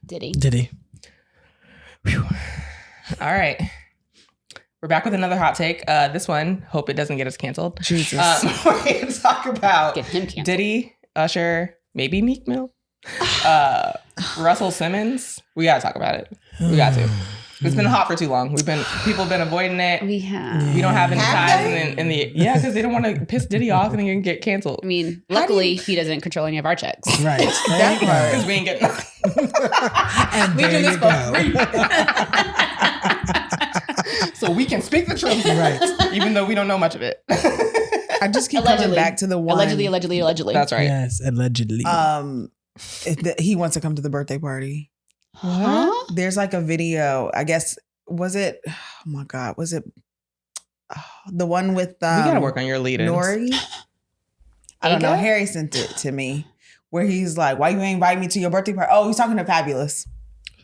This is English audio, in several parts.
Diddy. Whew. All right. We're back with another hot take. This one, hope it doesn't get us canceled. Jesus. We're going to talk about Get him canceled. Diddy, Usher, maybe Meek Mill, Russell Simmons. We got to talk about it. We got to. It's been hot for too long. People have been avoiding it. We have. We don't have any ties in the because they don't want to piss Diddy off and then get canceled. I mean, luckily he doesn't control any of our checks. Right. That part, because we ain't getting nothing. And We do this for free. So we can speak the truth, Right. even though we don't know much of it. I just keep Allegedly. coming back to the one. Allegedly. That's right. Yes, allegedly. He wants to come to the birthday party. Huh? There's like a video, I guess, was it, oh my God, was it the one with We gotta work on your lead-ins. Nori? I don't know. Ava? Harry sent it to me where he's like, why you ain't invite me to your birthday party? Oh, he's talking to Fabulous.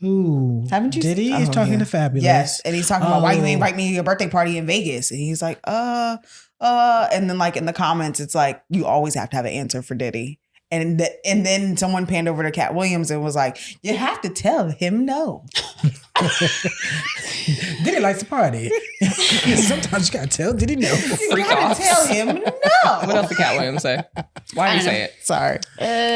Ooh. Haven't you Diddy seen- is Oh, talking yeah. to Fabulous. Yes. And he's talking about why you ain't Oh. invite me to your birthday party in Vegas. And he's like, and then like in the comments, it's like, you always have to have an answer for Diddy. And then someone panned over to Cat Williams and was like, you have to tell him no. Diddy likes to party. Sometimes you gotta tell Diddy no. Freak You gotta offs. tell him no. What else did Cat Williams say? Why did I he don't say it? Sorry.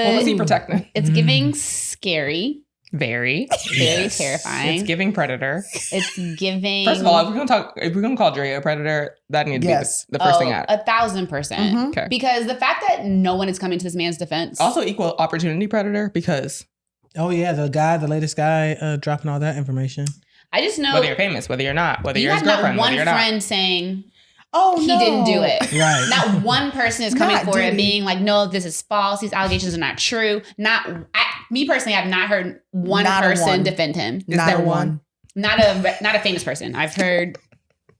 What was he protecting? It's giving scary, Very. very terrifying. It's giving predator. It's giving. First of all, if we're gonna call Dre a predator, that needs to Yes. be the first thing out. 1,000%. Mhm. Okay. Because the fact that no one is coming to this man's defense. Also, equal opportunity predator because Oh yeah, the latest guy dropping all that information. I just know whether you're famous, whether you're not, whether you you're his have not girlfriend, one whether you're not. friend saying Oh, he no. didn't do it. Right. Not one person is coming Not for it, Diddy. being like, "No, this is false. These allegations are not true." Me personally, I've not heard one Not a person one. defend him. Not there a one? Not a famous person. I've heard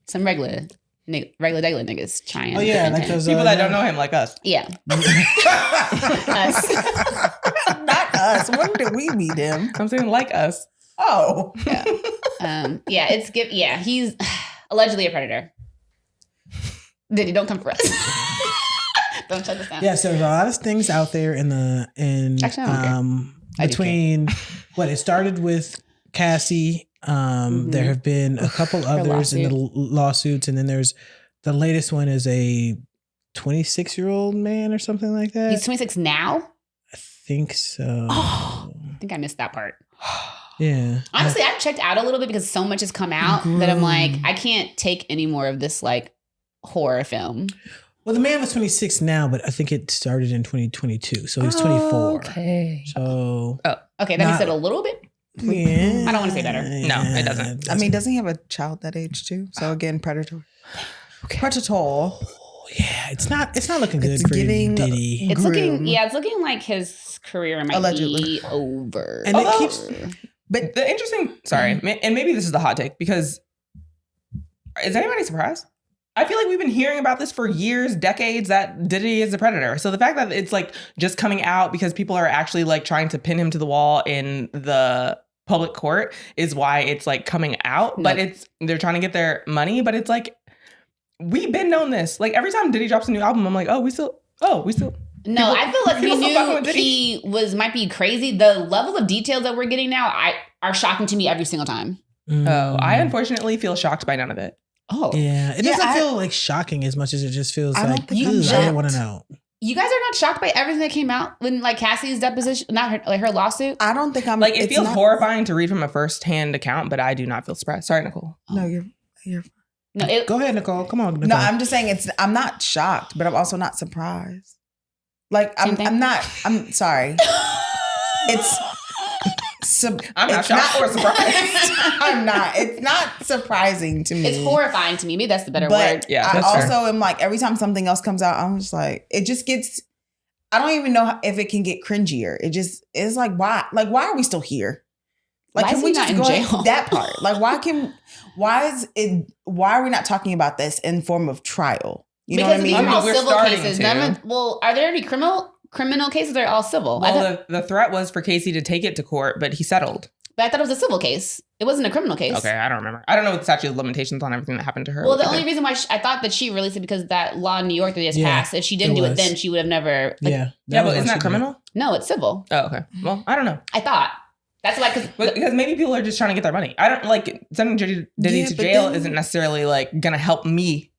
some regular daily niggas trying. Oh to yeah, defend like him. those People that don't know him like us. Yeah, us. Not us. When did we meet him? I'm saying like us. Oh. Yeah. He's allegedly a predator. Diddy, don't come for us. Don't shut this down. Yeah, so there's a lot of things out there Actually, I don't care. I do between what it started with Cassie. There have been a couple others in the lawsuits, and then there's the latest one is a 26-year-old man or something like that. He's 26 now. I think so. Oh, I think I missed that part. Yeah. Honestly, I've checked out a little bit because so much has come out that I'm like, I can't take any more of this like horror film. Well, the man was 26 now, but I think it started in 2022, so he's 24. Okay. So Okay, that makes it a little bit. yeah, I don't wanna say better. No, it doesn't. I mean, doesn't he have a child that age too? So again, predator. Okay. Predator. Oh, yeah, it's not looking good It's for giving- Diddy. It's Groom. looking like his career might Allegedly. be over. And it keeps But The interesting, and maybe this is the hot take because is anybody surprised? I feel like we've been hearing about this for years, decades, that Diddy is a predator. So the fact that it's like just coming out because people are actually like trying to pin him to the wall in the public court is why it's like coming out. No. But they're trying to get their money. But it's like, we've been known this. Like every time Diddy drops a new album, I'm like, we still. No, I feel like we people still fucking knew with Diddy. he might be crazy. The level of details that we're getting now are shocking to me every single time. I unfortunately feel shocked by none of it. Oh, Yeah, it doesn't I- feel like shocking as much as it just feels I don't like think I'm "Ooh, I shocked." didn't want to know. you guys are not shocked by everything that came out when like Cassie's deposition, not her, like her lawsuit. I don't think I'm Like it it's feels not- horrifying to read from a first-hand account, but I do not feel surprised. Sorry, Nicole. No, you're No, Go ahead, Nicole. Come on, Nicole. No, I'm just saying I'm not shocked, but I'm also not surprised. Like Same thing? I'm sorry. I'm not shocked or surprised. I'm not. It's not surprising to me. it's horrifying to me. Maybe that's the better But word. Yeah, I that's fair. also am like, every time something else comes out, I'm just like, it just gets, I don't even know if it can get cringier. It's like, why? Like, why are we still here? Like, Why can is we he not just in go jail? that part? Like, why are we not talking about this in form of trial? You know because what I these mean? are all We're civil starting cases. to. Are there any criminal cases? They're all civil. I thought- Well, the threat was for Casey to take it to court, but he settled. But I thought it was a civil case. It wasn't a criminal case. Okay, I don't remember. I don't know the statute of limitations on everything that happened to her. Well, the only reason why I thought that she released it because that law in New York that just passed. If she didn't do it then, she would have never. Yeah, but isn't that criminal? No, it's civil. Oh, okay. Well, I don't know. I thought. That's why, because maybe people are just trying to get their money. I don't like sending Diddy to jail isn't necessarily like gonna help me.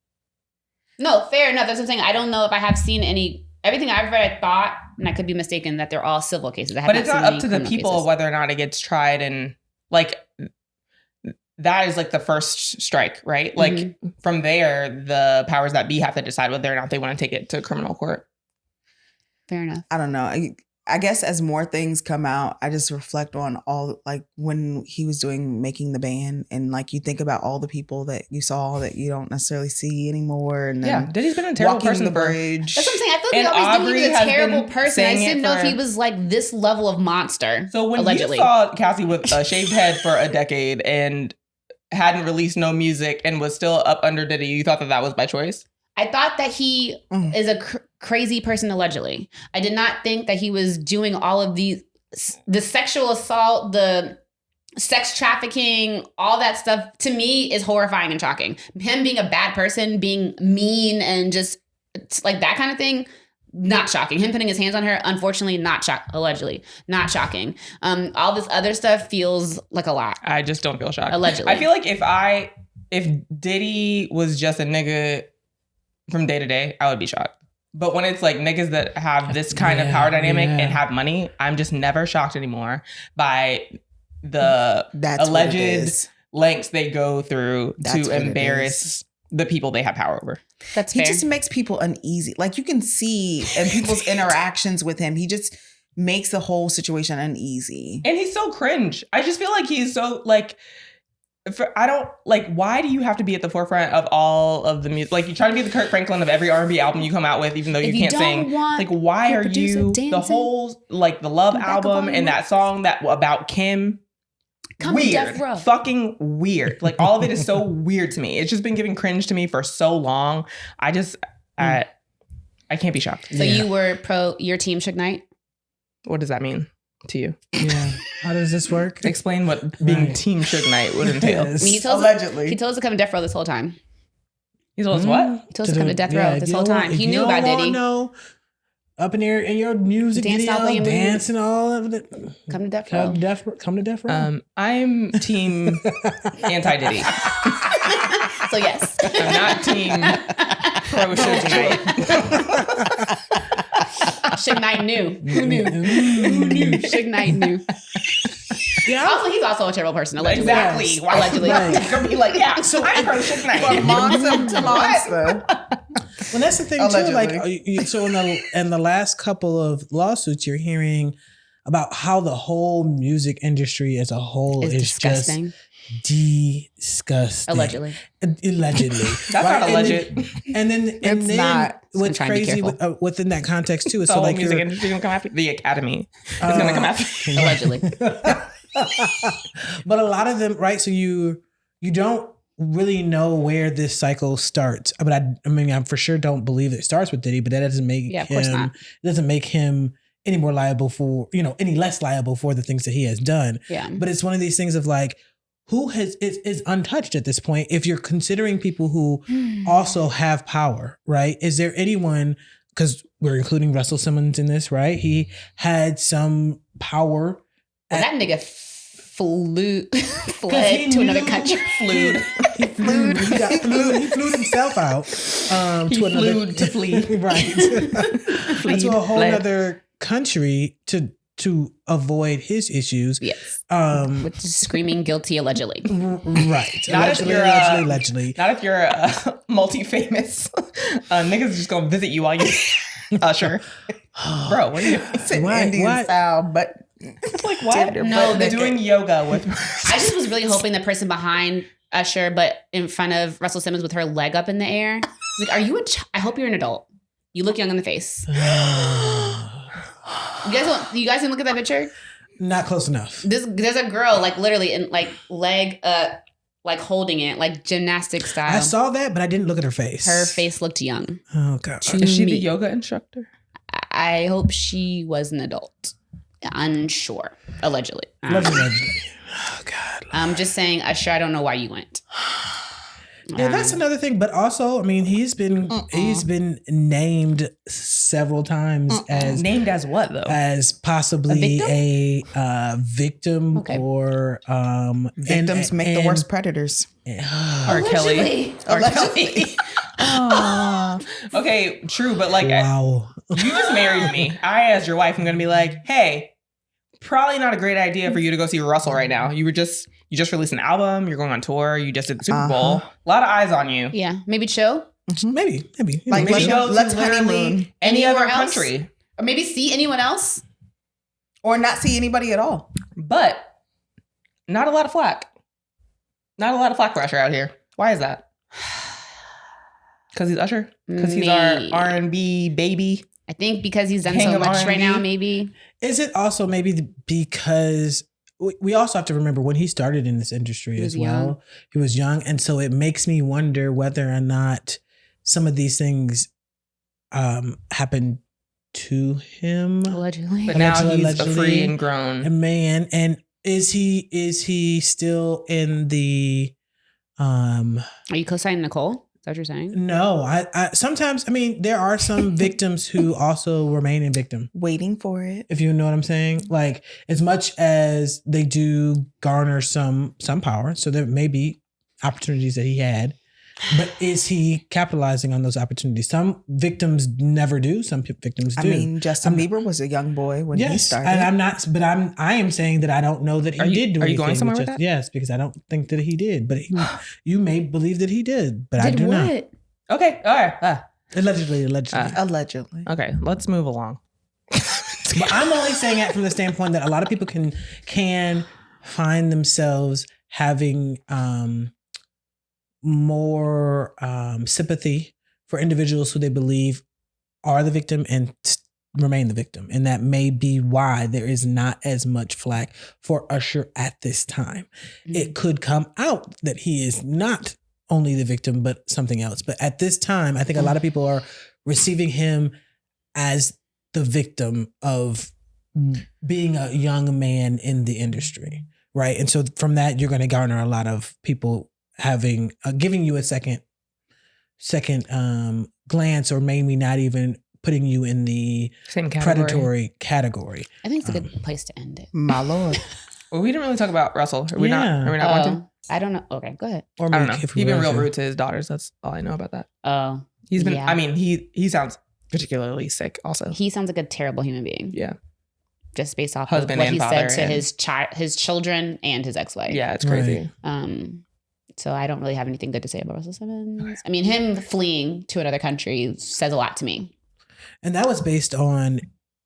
No, fair enough. That's what I'm saying. I don't know if I have seen any. Everything I've read, I thought, and I could be mistaken, that they're all civil cases. But it's not up to the people whether or not it gets tried, and like that is like the first strike, right? Like from there, the powers that be have to decide whether or not they want to take it to criminal court. Fair enough. I don't know. I guess as more things come out, I just reflect on all, like when he was making the band, and like you think about all the people that you saw that you don't necessarily see anymore. And then Diddy's been a terrible person the bridge. That's what I'm saying. I feel like we always think he was a terrible person. I just didn't know if he was like this level of monster. So when allegedly. you saw Cassie with a shaved head for a decade and hadn't released no music and was still up under Diddy, you thought that was by choice? I thought that he is a crazy person, allegedly. I did not think that he was doing all of the sexual assault, the sex trafficking, all that stuff. To me is horrifying and shocking. Him being a bad person, being mean and just like that kind of thing, not shocking. Him putting his hands on her, unfortunately, allegedly, not shocking. All this other stuff feels like a lot. I just don't feel shocked. Allegedly. I feel like if Diddy was just a nigga from day to day, I would be shocked. But when it's like niggas that have this kind of power dynamic and have money, I'm just never shocked anymore by the alleged lengths they go through to embarrass the people they have power over. That's fair. He just makes people uneasy. Like you can see in people's interactions with him, he just makes the whole situation uneasy. And he's so cringe. I just feel like he's so like, I don't like, why do you have to be at the forefront of all of the music? Like you try to be the Kirk Franklin of every R&B album you come out with, even though you can't sing. Like why are you the whole, like the Love album and that song that about Kim? Weird. Fucking weird. Like all of it is so weird to me. It's just been giving cringe to me for so long. I just, I can't be shocked. So you were your team Suge Knight? What does that mean to you? Yeah. How does this work? Explain what being Team Suge Knight would entail. I mean, he told us to come to death row this whole time. He told us what? He told us to come to death row this whole time. He knew about Diddy. No, up in there in your music video, dancing all of it. Come to death row. Come to death row. I'm Team Anti-Diddy. So yes. I'm not Team Pro Suge Knight. Suge Knight knew. Who knew? Who knew? Suge Knight knew. Yeah. Also, he's also a terrible person, allegedly. Exactly. Yes. Allegedly. Right. Gonna be like, yeah, so I'm Pro Suge Knight. From monster to monster. Well, that's the thing allegedly. Too. Like, so in the last couple of lawsuits, you're hearing about how the whole music industry as a whole is disgusting. Just disgusting. Allegedly. That's not alleged. And then not. What's crazy within that context too is the so whole like music industry gonna come after the Academy is gonna come after allegedly. But a lot of them, right? So you don't really know where this cycle starts. But I mean, I for sure don't believe it starts with Diddy, but that doesn't make it doesn't make him any more liable for, any less liable for the things that he has done. Yeah. But it's one of these things of like, who is untouched at this point? If you're considering people who also have power, right? Is there anyone, because we're including Russell Simmons in this, right? He had some power. Well, that nigga fled to another country. He flew himself out to flee. Right. To a whole other country to avoid his issues. Yes. Which is screaming guilty allegedly. Right. Allegedly. Not if you're multi-famous. Niggas just gonna visit you while you Usher. Bro, what are you doing? Indian style, but like what? No, they're doing yoga with I just was really hoping the person behind Usher, but in front of Russell Simmons with her leg up in the air. Like, are you I hope you're an adult. You look young in the face. You guys didn't look at that picture? Not close enough. There's a girl like literally in like leg like holding it like gymnastic style. I saw that, but I didn't look at her face. Her face looked young. Oh god. Is she the yoga instructor? I hope she was an adult. Unsure. Allegedly. Allegedly. I'm just saying, Usher, I don't know why you went. Yeah, that's another thing. But also, I mean, he's been named several times as named as what though? As possibly a victim or victims make the worst predators. Or Kelly. Or Kelly. Okay, true, but like, wow. You just married me. I, as your wife, am gonna be like, hey, probably not a great idea for you to go see Russell right now. You just released an album. You're going on tour. You just did the Super Bowl. A lot of eyes on you. Yeah, maybe chill. Maybe. Like maybe go to let's literally any other country, or maybe see anyone else, or not see anybody at all. But not a lot of flack. Not a lot of flack for Usher out here. Why is that? Because he's Usher. Because he's our R&B baby. I think because he's done King so much R&B. right now. Maybe is it also maybe because we also have to remember when he started in this industry as well. He was young, and so it makes me wonder whether or not some of these things happened to him allegedly. But now he's a free and grown man. And is he still in the? Are you co-signing Nicole? Is that what you're saying? No, I sometimes, I mean, there are some victims who also remain in victim. Waiting for it. If you know what I'm saying. Like, as much as they do garner some power, so there may be opportunities that he had, but is he capitalizing on those opportunities? Some victims never do. Some victims do. I mean, Justin Bieber was a young boy when he started. And I am saying that I don't know that he did do anything. Are you going somewhere with that? Yes, because I don't think that he did. But you may believe that he did, but I do not. Okay, all right. Allegedly. Okay, let's move along. But I'm only saying that from the standpoint that a lot of people can find themselves having more sympathy for individuals who they believe are the victim and remain the victim. And that may be why there is not as much flack for Usher at this time. Mm-hmm. It could come out that he is not only the victim, but something else. But at this time, I think a lot of people are receiving him as the victim of being a young man in the industry, right? And so from that, you're going to garner a lot of people having giving you a second glance, or maybe not even putting you in the same predatory category. I think it's a good place to end it. My lord. Well, we didn't really talk about Russell. Are we not going to? I don't know. Okay, go ahead. Or I don't know. He's been real rude to his daughters. That's all I know about that. Oh, he's been. Yeah. I mean, he sounds particularly sick. Also, he sounds like a terrible human being. Yeah. Just based off of what he said to his children and his ex-wife. Yeah, it's crazy. Right. So I don't really have anything good to say about Russell Simmons. I mean, him fleeing to another country says a lot to me. And that was based on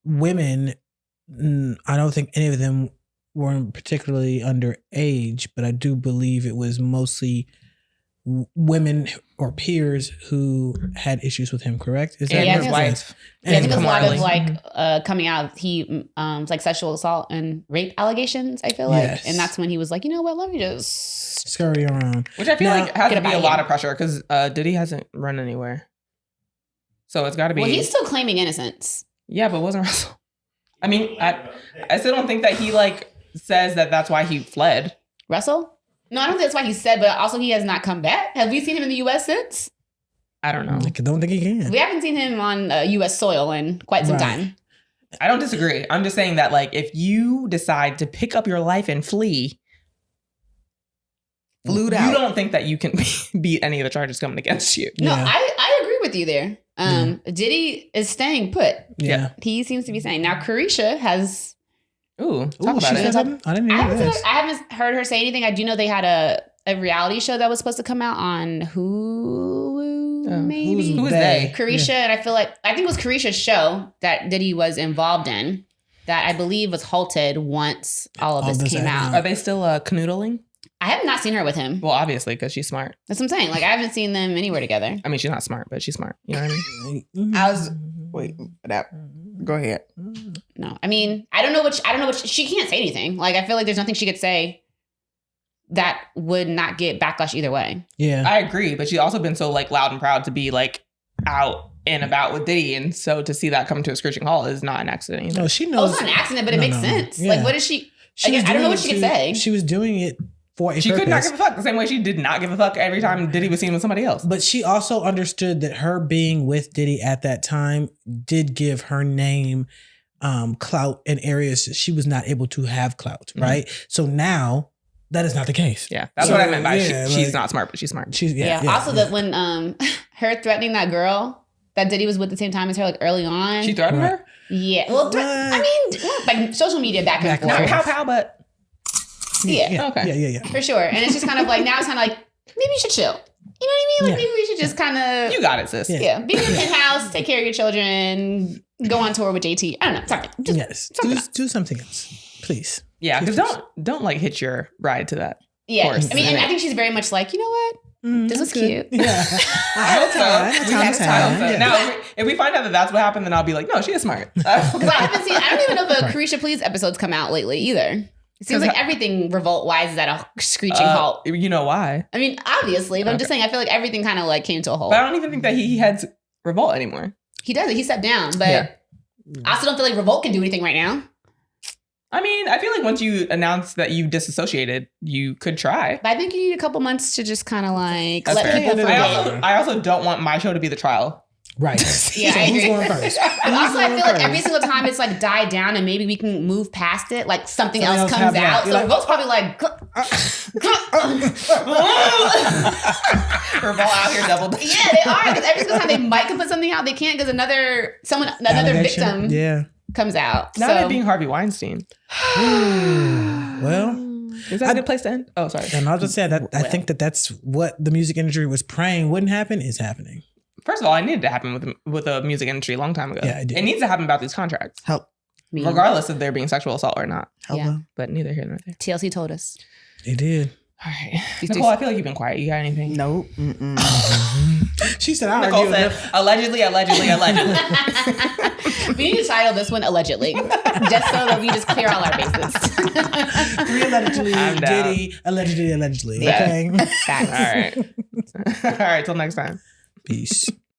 women. I don't think any of them weren't particularly underage, but I do believe it was mostly women or peers who had issues with him, correct? Is that his wife? Yeah, I think there's a lot of like coming out. He like sexual assault and rape allegations, I feel like. Yes. And that's when he was like, you know what, let me just scurry around. Which I feel like has to be a lot of pressure because Diddy hasn't run anywhere. So it's got to be. Well, he's still claiming innocence. Yeah, but wasn't Russell? I mean, I still don't think that he like says that that's why he fled. Russell? No, I don't think that's why he said, but also he has not come back. Have we seen him in the U.S. since? I don't know. I don't think he can. We haven't seen him on U.S. soil in quite some time. I don't disagree. I'm just saying that like if you decide to pick up your life and flee, you don't think that you can beat any of the charges coming against you. No, yeah. I agree with you there. Diddy is staying put. Yeah. He seems to be saying. Now, Carisha has... Talk about it. I didn't hear this. I haven't heard her say anything. I do know they had a reality show that was supposed to come out on Hulu, maybe. Who is they? Carisha, and I think it was Carisha's show that Diddy was involved in that I believe was halted once all of this came out. Are they still canoodling? I have not seen her with him. Well, obviously, because she's smart. That's what I'm saying. Like, I haven't seen them anywhere together. I mean, she's not smart, but she's smart. You know what I mean? Go ahead. No, I mean, I don't know what she can't say anything. Like, I feel like there's nothing she could say that would not get backlash either way. Yeah, I agree. But she's also been so like loud and proud to be like out and about with Diddy, and so to see that come to a screeching halt is not an accident either. No, she knows. It's not an accident, but it makes sense. Yeah. Like, what is she? I don't know what she could say. She was doing it for a She purpose. could not give a fuck the same way she did not give a fuck every time Diddy was seen with somebody else. But she also understood that her being with Diddy at that time did give her name clout in areas she was not able to have clout, right? So now that is not the case. Yeah, that's So, what I meant by yeah, she's like- not smart, but she's smart. She's Also, that when her threatening that girl that Diddy was with the same time as her, like early on. She threatened her? Yeah. Well, I mean, like social media back and Not forth. pow, but Yeah. Okay. Yeah. For sure. And it's just kind of like, now it's kind of like, maybe you should chill. You know what I mean? Like maybe we should just kind of. You got it, sis. Yeah. Be in the penthouse, take care of your children, go on tour with JT. I don't know. Sorry. Just Yes. something else. Do something else, please. Yeah, because don't like hitch your ride to that. Yeah. course. I mean, and I think she's very much like, you know what? This was cute. Yeah. I hope so. We had time. So now, if we find out that that's what happened, then I'll be like, no, she is smart. Because I don't even know if a Carisha Please episode's come out lately either. It seems like everything revolt-wise is at a screeching halt. You know why? I mean, obviously, but I'm just saying, I feel like everything kind of like came to a halt. But I don't even think that he heads Revolt anymore. He does it. He stepped down, but I also don't feel like Revolt can do anything right now. I mean, I feel like once you announce that you disassociated, you could try. But I think you need a couple months to just kind of like That's let fair. people forget. I also don't want my show to be the trial. Right. Yeah, So I who's agree. going first? And also, I Who's feel going like every first? single time it's like died down and maybe we can move past it, like something else else comes happens. out. You're So like, Revolt's probably like, Revolt out here double. yeah, they are. Because every single time they might can put something out, they can't because another Allegation. victim comes out. Not So it being Harvey Weinstein. Well, Is that a good place to end? Oh, sorry. and I'll just say that I think that's what the music industry was praying wouldn't happen is happening. First of all, it needed to happen with the music industry a long time ago. Yeah, it did. It needs to happen about these contracts, Help. regardless of there being sexual assault or not. Help. Yeah. But neither here nor there. TLC told us. It did. All right. These Nicole, I feel like you've been quiet. You got anything? Nope. Mm-mm. She said, "I Nicole argue with said, her." allegedly. We need to title this one allegedly, just so that we just clear all our bases. 3 allegedly, I'm down. Diddy, allegedly. Yeah. Okay. Facts. All right. All right. Till next time. Peace.